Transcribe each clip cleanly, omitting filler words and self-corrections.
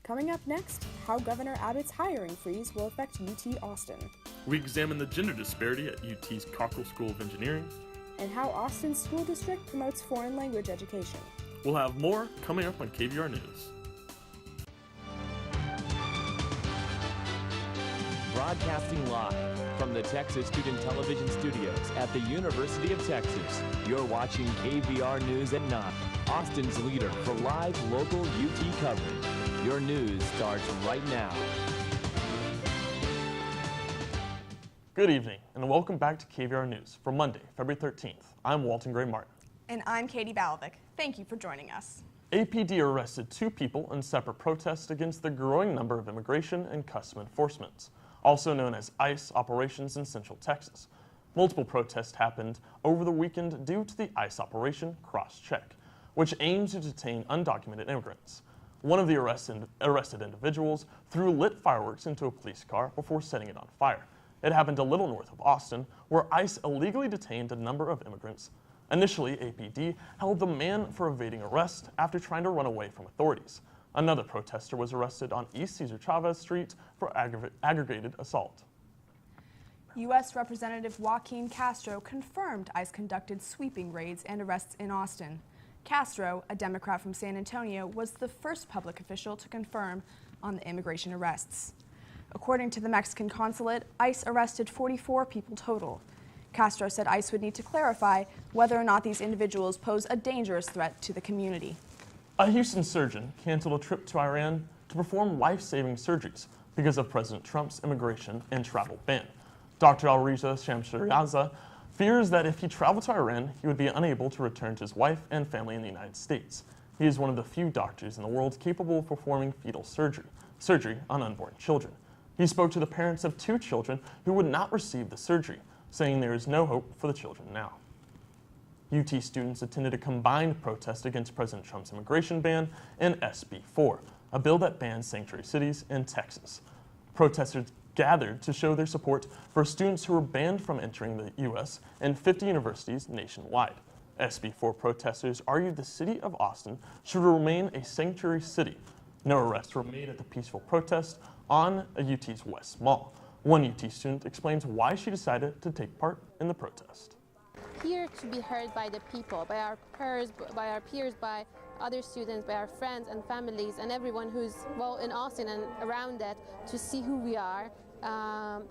Coming up next, how Governor Abbott's hiring freeze will affect UT Austin. We examine the gender disparity at UT's Cockrell School of Engineering. And how Austin's school district promotes foreign language education. We'll have more coming up on KVR News. Broadcasting live from the Texas Student Television Studios at the University of Texas. You're watching KVR News at 9, Austin's leader for live local UT coverage. Your news starts right now. Good evening, and welcome back to KVR News for Monday, February 13th. I'm Walton-Gray Martin. And I'm Katie Balevic. Thank you for joining us. APD arrested 2 people in separate protests against the growing number of immigration and custom enforcements, also known as ICE operations in Central Texas. Multiple protests happened over the weekend due to the ICE operation Cross-Check, which aims to detain undocumented immigrants. One of the arrested individuals threw lit fireworks into a police car before setting it on fire. It happened a little north of Austin, where ICE illegally detained a number of immigrants. Initially, APD held the man for evading arrest after trying to run away from authorities. Another protester was arrested on East Cesar Chavez Street for aggravated assault. U.S. Representative Joaquin Castro confirmed ICE conducted sweeping raids and arrests in Austin. Castro, a Democrat from San Antonio, was the first public official to confirm on the immigration arrests. According to the Mexican consulate, ICE arrested 44 people total. Castro said ICE would need to clarify whether or not these individuals pose a dangerous threat to the community. A Houston surgeon canceled a trip to Iran to perform life-saving surgeries because of President Trump's immigration and travel ban. Dr. Alreza Shamsariaza fears that if he traveled to Iran, he would be unable to return to his wife and family in the United States. He is one of the few doctors in the world capable of performing fetal surgery on unborn children. He spoke to the parents of 2 children who would not receive the surgery, saying there is no hope for the children now. UT students attended a combined protest against President Trump's immigration ban and SB 4, a bill that bans sanctuary cities in Texas. Protesters gathered to show their support for students who were banned from entering the U.S. and 50 universities nationwide. SB 4 protesters argued the city of Austin should remain a sanctuary city. No arrests were made at the peaceful protest on a UT's West Mall. One UT student explains why she decided to take part in the protest. Here to be heard by the people, by our peers, by other students, by our friends and families and everyone who's, well, in Austin and around that, to see who we are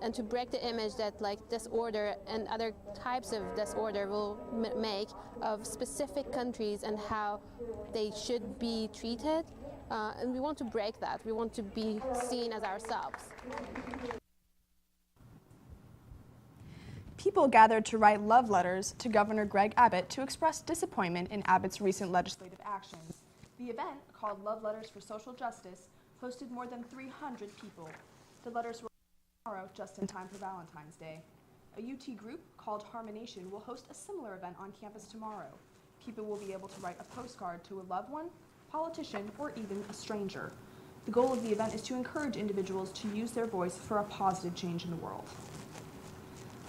and to break the image that like disorder and other types of disorder will make of specific countries and how they should be treated. And we want to break that. We want to be seen as ourselves. People gathered to write love letters to Governor Greg Abbott to express disappointment in Abbott's recent legislative actions. The event, called Love Letters for Social Justice, hosted more than 300 people. The letters were tomorrow, just in time for Valentine's Day. A UT group called Harmonation will host a similar event on campus tomorrow. People will be able to write a postcard to a loved one, politician, or even a stranger. The goal of the event is to encourage individuals to use their voice for a positive change in the world.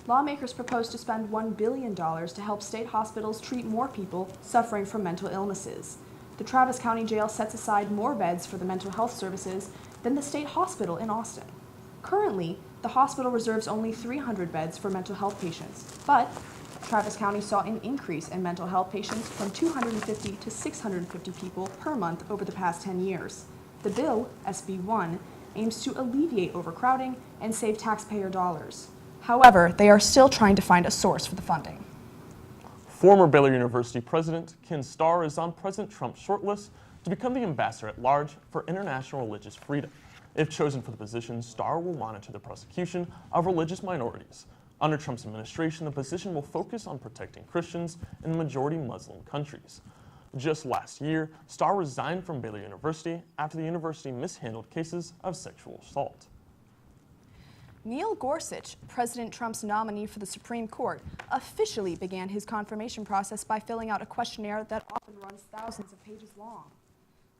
Lawmakers propose to spend $1 billion to help state hospitals treat more people suffering from mental illnesses. The Travis County Jail sets aside more beds for the mental health services than the state hospital in Austin. Currently, the hospital reserves only 300 beds for mental health patients, but Travis County saw an increase in mental health patients from 250 to 650 people per month over the past 10 years. The bill, SB 1, aims to alleviate overcrowding and save taxpayer dollars. However, they are still trying to find a source for the funding. Former Baylor University President Ken Starr is on President Trump's shortlist to become the ambassador at large for international religious freedom. If chosen for the position, Starr will monitor the prosecution of religious minorities. Under Trump's administration, the position will focus on protecting Christians in majority Muslim countries. Just last year, Starr resigned from Baylor University after the university mishandled cases of sexual assault. Neil Gorsuch, President Trump's nominee for the Supreme Court, officially began his confirmation process by filling out a questionnaire that often runs thousands of pages long.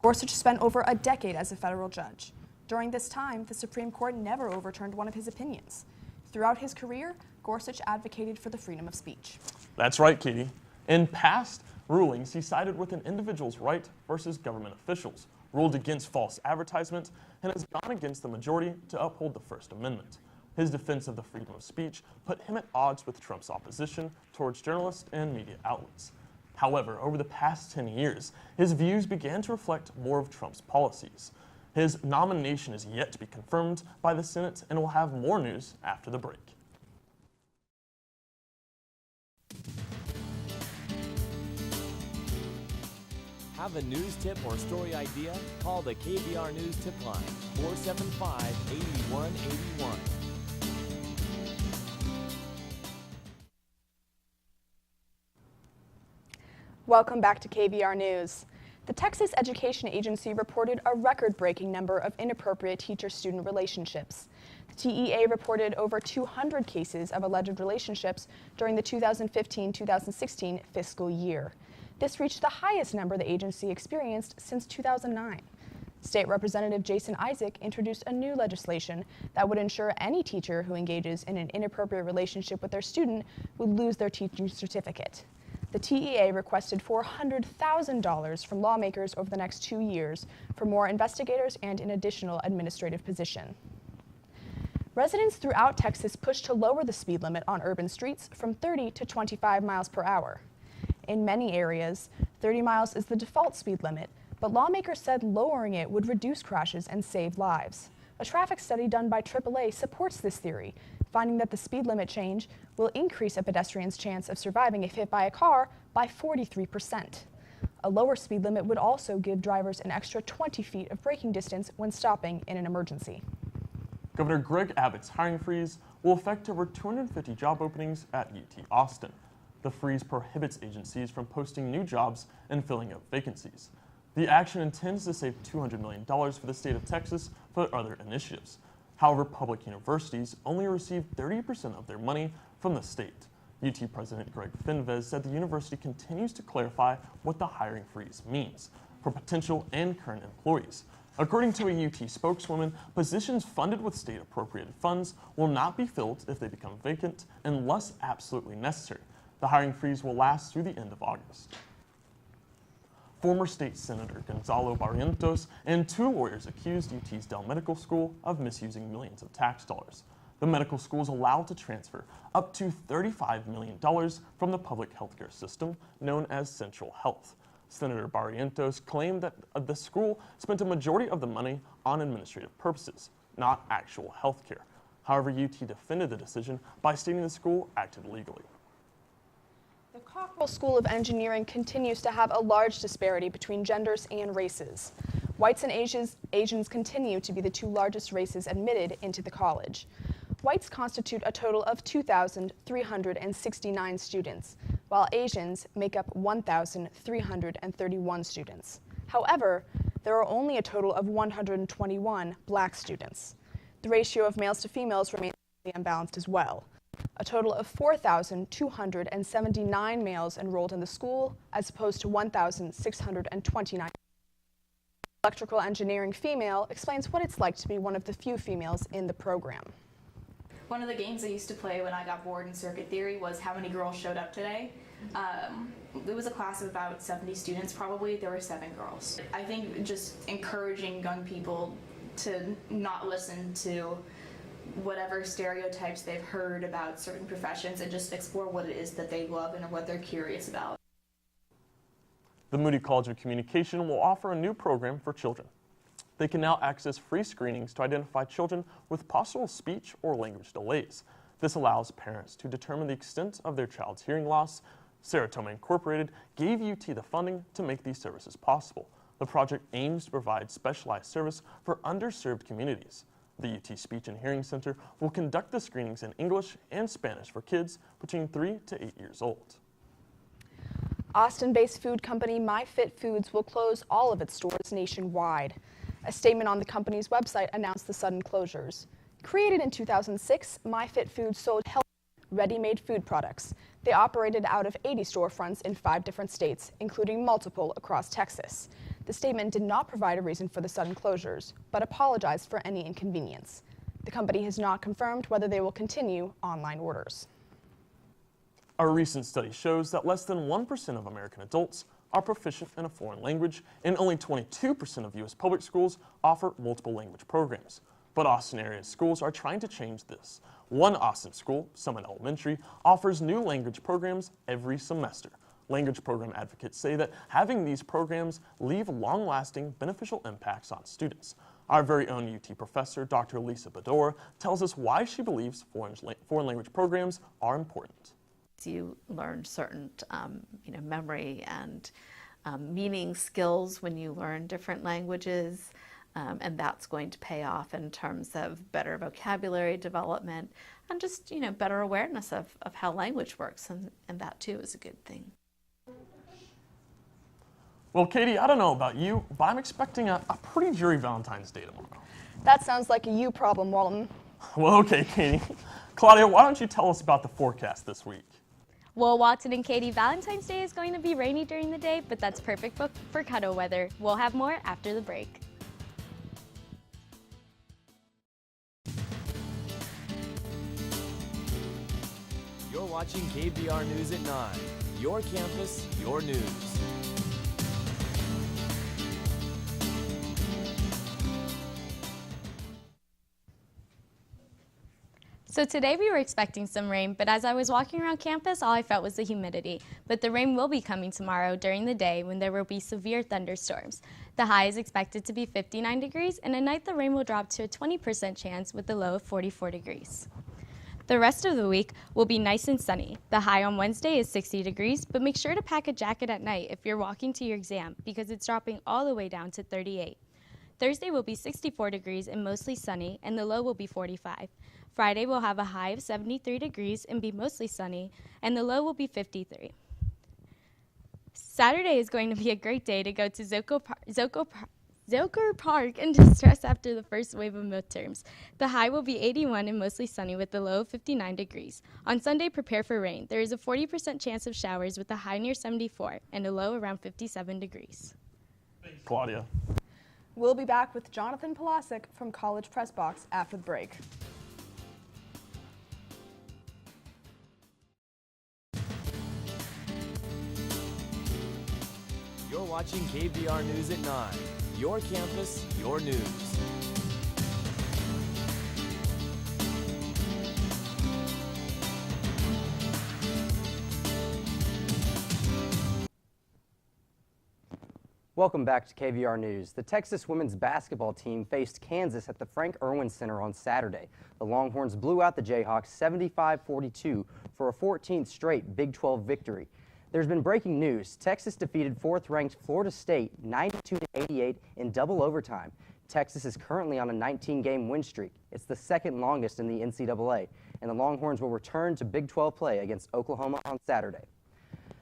Gorsuch spent over a decade as a federal judge. During this time, the Supreme Court never overturned one of his opinions. Throughout his career, Gorsuch advocated for the freedom of speech. That's right, Katie. In past rulings, he sided with an individual's right versus government officials, ruled against false advertisement, and has gone against the majority to uphold the First Amendment. His defense of the freedom of speech put him at odds with Trump's opposition towards journalists and media outlets. However, over the past 10 years, his views began to reflect more of Trump's policies. His nomination is yet to be confirmed by the Senate, and we'll have more news after the break. Have a news tip or story idea? Call the KVR News Tip Line, 475-8181. Welcome back to KVR News. The Texas Education Agency reported a record-breaking number of inappropriate teacher-student relationships. The TEA reported over 200 cases of alleged relationships during the 2015-2016 fiscal year. This reached the highest number the agency experienced since 2009. State Representative Jason Isaac introduced a new legislation that would ensure any teacher who engages in an inappropriate relationship with their student would lose their teaching certificate. The TEA requested $400,000 from lawmakers over the next 2 years for more investigators and an additional administrative position. Residents throughout Texas pushed to lower the speed limit on urban streets from 30 to 25 miles per hour. In many areas, 30 miles is the default speed limit, but lawmakers said lowering it would reduce crashes and save lives. A traffic study done by AAA supports this theory, finding that the speed limit change will increase a pedestrian's chance of surviving if hit by a car by 43%. A lower speed limit would also give drivers an extra 20 feet of braking distance when stopping in an emergency. Governor Greg Abbott's hiring freeze will affect over 250 job openings at UT Austin. The freeze prohibits agencies from posting new jobs and filling up vacancies. The action intends to save $200 million for the state of Texas for other initiatives. However, public universities only receive 30% of their money from the state. UT President Greg Finvez said the university continues to clarify what the hiring freeze means for potential and current employees. According to a UT spokeswoman, positions funded with state-appropriated funds will not be filled if they become vacant unless absolutely necessary. The hiring freeze will last through the end of August. Former State Senator Gonzalo Barrientos and 2 lawyers accused UT's Dell Medical School of misusing millions of tax dollars. The medical school is allowed to transfer up to $35 million from the public healthcare system known as Central Health. Senator Barrientos claimed that the school spent a majority of the money on administrative purposes, not actual healthcare. However, UT defended the decision by stating the school acted legally. The Cockrell School of Engineering continues to have a large disparity between genders and races. Whites and Asians continue to be the 2 largest races admitted into the college. Whites constitute a total of 2,369 students, while Asians make up 1,331 students. However, there are only a total of 121 black students. The ratio of males to females remains unbalanced as well. A total of 4,279 males enrolled in the school, as opposed to 1,629. Electrical engineering female explains what it's like to be one of the few females in the program. One of the games I used to play when I got bored in circuit theory was how many girls showed up today. It was a class of about 70 students probably. There were 7 girls. I think just encouraging young people to not listen to whatever stereotypes they've heard about certain professions and just explore what it is that they love and what they're curious about. The Moody College of Communication will offer a new program for children. They can now access free screenings to identify children with possible speech or language delays. This allows parents to determine the extent of their child's hearing loss. Seratoma Incorporated gave UT the funding to make these services possible. The project aims to provide specialized service for underserved communities. The UT Speech and Hearing Center will conduct the screenings in English and Spanish for kids between 3 to 8 years old. Austin-based food company MyFitFoods will close all of its stores nationwide. A statement on the company's website announced the sudden closures. Created in 2006, MyFitFoods sold healthy, ready-made food products. They operated out of 80 storefronts in 5 different states, including multiple across Texas. The statement did not provide a reason for the sudden closures, but apologized for any inconvenience. The company has not confirmed whether they will continue online orders. A recent study shows that less than 1% of American adults are proficient in a foreign language, and only 22% of U.S. public schools offer multiple language programs. But Austin area schools are trying to change this. One Austin school, Summit Elementary, offers new language programs every semester. Language program advocates say that having these programs leave long-lasting beneficial impacts on students. Our very own UT professor, Dr. Lisa Bedore, tells us why she believes foreign language programs are important. You learn certain memory and meaning skills when you learn different languages, and that's going to pay off in terms of better vocabulary development and just better awareness of how language works, and that too is a good thing. Well, Katie, I don't know about you, but I'm expecting a pretty dreary Valentine's Day tomorrow. That sounds like a you problem, Walton. Well, okay, Katie. Claudia, why don't you tell us about the forecast this week? Well, Watson and Katie, Valentine's Day is going to be rainy during the day, but that's perfect for cuddle weather. We'll have more after the break. You're watching KVR News at 9. Your campus, your news. So today we were expecting some rain, but as I was walking around campus, all I felt was the humidity. But the rain will be coming tomorrow during the day when there will be severe thunderstorms. The high is expected to be 59 degrees, and at night the rain will drop to a 20% chance with a low of 44 degrees. The rest of the week will be nice and sunny. The high on Wednesday is 60 degrees, but make sure to pack a jacket at night if you're walking to your exam because it's dropping all the way down to 38. Thursday will be 64 degrees and mostly sunny, and the low will be 45. Friday will have a high of 73 degrees and be mostly sunny, and the low will be 53. Saturday is going to be a great day to go to Zilker Park and distress after the first wave of midterms. The high will be 81 and mostly sunny with the low of 59 degrees. On Sunday, prepare for rain. There is a 40% chance of showers with a high near 74 and a low around 57 degrees. Thanks, Claudia. We'll be back with Jonathan Polasic from College Press Box after the break. You're watching KVR News at 9. Your campus, your news. Welcome back to KVR News. The Texas women's basketball team faced Kansas at the Frank Erwin Center on Saturday. The Longhorns blew out the Jayhawks 75-42 for a 14th straight Big 12 victory. There's been breaking news. Texas defeated 4th-ranked Florida State 92-88 in double overtime. Texas is currently on a 19-game win streak. It's the second longest in the NCAA, and the Longhorns will return to Big 12 play against Oklahoma on Saturday.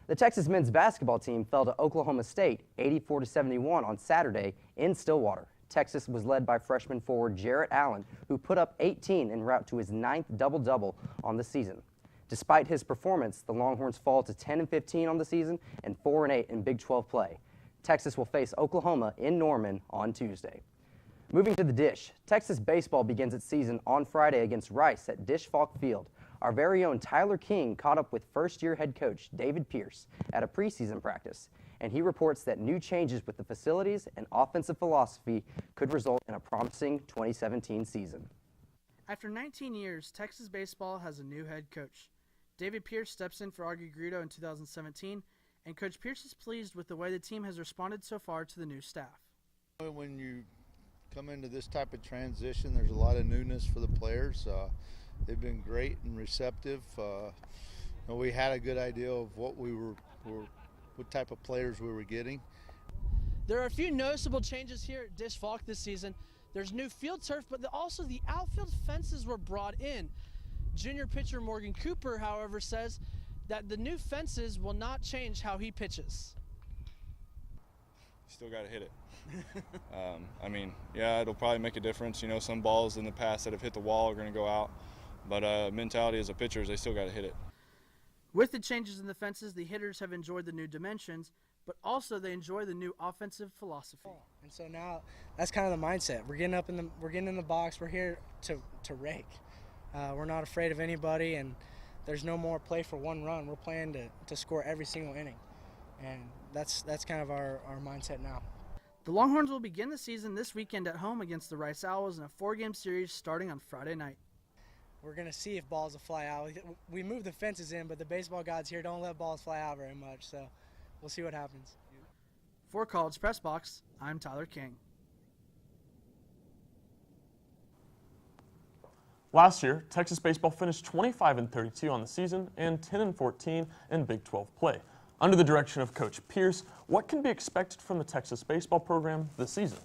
The Texas men's basketball team fell to Oklahoma State 84-71 on Saturday in Stillwater. Texas was led by freshman forward Jarrett Allen, who put up 18 en route to his 9th double-double on the season. Despite his performance, the Longhorns fall to 10-15 on the season and 4-8 in Big 12 play. Texas will face Oklahoma in Norman on Tuesday. Moving to the Dish, Texas baseball begins its season on Friday against Rice at Dish Falk Field. Our very own Tyler King caught up with first-year head coach David Pierce at a preseason practice, and he reports that new changes with the facilities and offensive philosophy could result in a promising 2017 season. After 19 years, Texas baseball has a new head coach. David Pierce steps in for Augie Grudo in 2017, and Coach Pierce is pleased with the way the team has responded so far to the new staff. When you come into this type of transition, there's a lot of newness for the players. They've been great and receptive. We had a good idea of what type of players we were getting. There are a few noticeable changes here at Dish Falk this season. There's new field turf, but also the outfield fences were brought in. Junior pitcher Morgan Cooper, however, says that the new fences will not change how he pitches. Still got to hit it. It'll probably make a difference. Some balls in the past that have hit the wall are going to go out, but mentality as a pitcher is they still got to hit it. With the changes in the fences, the hitters have enjoyed the new dimensions, but also they enjoy the new offensive philosophy. And so now that's kind of the mindset. We're getting in the box. We're here to rake. We're not afraid of anybody, and there's no more play for one run. We're playing to score every single inning. And that's kind of our mindset now. The Longhorns will begin the season this weekend at home against the Rice Owls in a 4-game series starting on Friday night. We're going to see if balls will fly out. We moved the fences in, but the baseball gods here don't let balls fly out very much, so we'll see what happens. For College Press Box, I'm Tyler King. Last year, Texas baseball finished 25-32 on the season and 10-14 in Big 12 play. Under the direction of Coach Pierce, what can be expected from the Texas baseball program this season?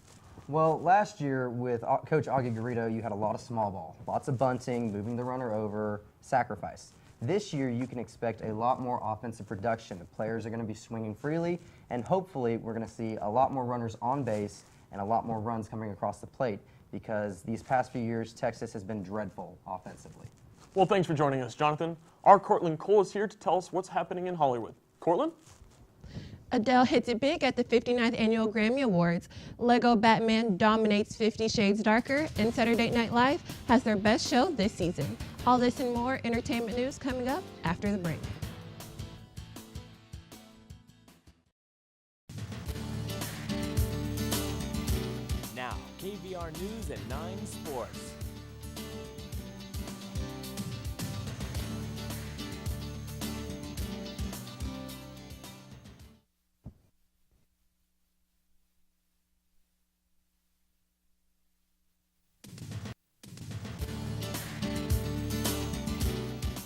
Well, last year with Coach Augie Garrido, you had a lot of small ball, lots of bunting, moving the runner over, sacrifice. This year, you can expect a lot more offensive production. The players are going to be swinging freely, and hopefully we're going to see a lot more runners on base and a lot more runs coming across the plate, because these past few years, Texas has been dreadful offensively. Well, thanks for joining us, Jonathan. Our Khortlyn Cole is here to tell us what's happening in Hollywood. Khortlyn? Adele hits it big at the 59th Annual Grammy Awards. Lego Batman dominates 50 Shades Darker, and Saturday Night Live has their best show this season. All this and more entertainment news coming up after the break. Now, KVR News at 9 Sports.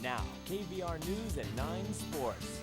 Now, KVR News at 9 Sports.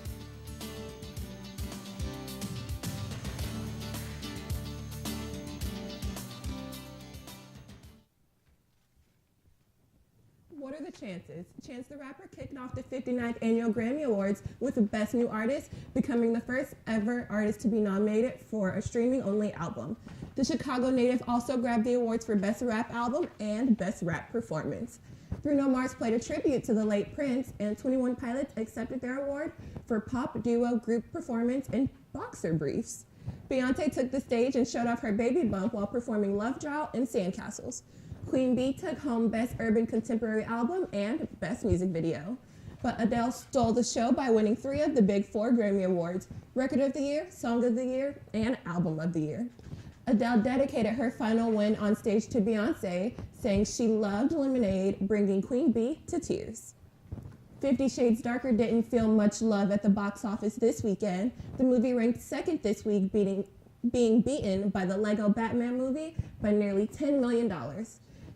What are the chances? Chance the Rapper kicked off the 59th Annual Grammy Awards with the Best New Artist, becoming the first ever artist to be nominated for a streaming-only album. The Chicago native also grabbed the awards for Best Rap Album and Best Rap Performance. Bruno Mars played a tribute to the late Prince, and 21 Pilots accepted their award for Pop Duo Group Performance in Boxer Briefs. Beyonce took the stage and showed off her baby bump while performing Love Drought and Sandcastles. Queen Bee took home Best Urban Contemporary Album and Best Music Video. But Adele stole the show by winning 3 of the Big 4 Grammy Awards: Record of the Year, Song of the Year, and Album of the Year. Adele dedicated her final win on stage to Beyonce, saying she loved Lemonade, bringing Queen Bee to tears. 50 Shades Darker didn't feel much love at the box office this weekend. The movie ranked second this week, being beaten by the Lego Batman movie by nearly $10 million.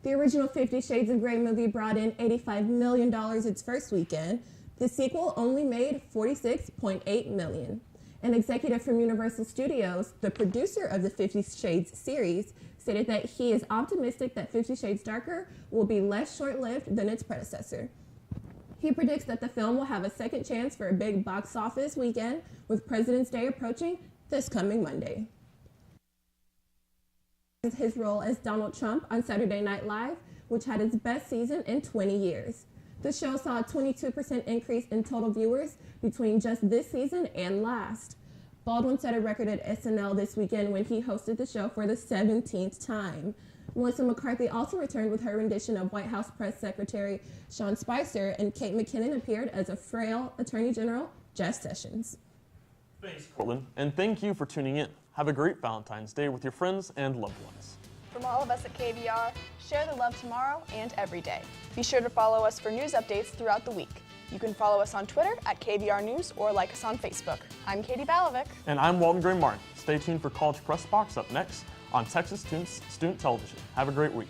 The original 50 Shades of Grey movie brought in $85 million its first weekend. The sequel only made $46.8 million. An executive from Universal Studios, the producer of the 50 Shades series, stated that he is optimistic that 50 Shades Darker will be less short-lived than its predecessor. He predicts that the film will have a second chance for a big box office weekend, with President's Day approaching this coming Monday. His role as Donald Trump on Saturday Night Live, which had its best season in 20 years. The show saw a 22% increase in total viewers between just this season and last. Baldwin set a record at SNL this weekend when he hosted the show for the 17th time. Melissa McCarthy also returned with her rendition of White House Press Secretary Sean Spicer, and Kate McKinnon appeared as a frail Attorney General, Jeff Sessions. Thanks, Khortlyn, and thank you for tuning in. Have a great Valentine's Day with your friends and loved ones. From all of us at KVR, share the love tomorrow and every day. Be sure to follow us for news updates throughout the week. You can follow us on Twitter at KVR News or like us on Facebook. I'm Katie Balevic. And I'm Walton-Gray Martin. Stay tuned for College Press Box up next on Texas Student Television. Have a great week.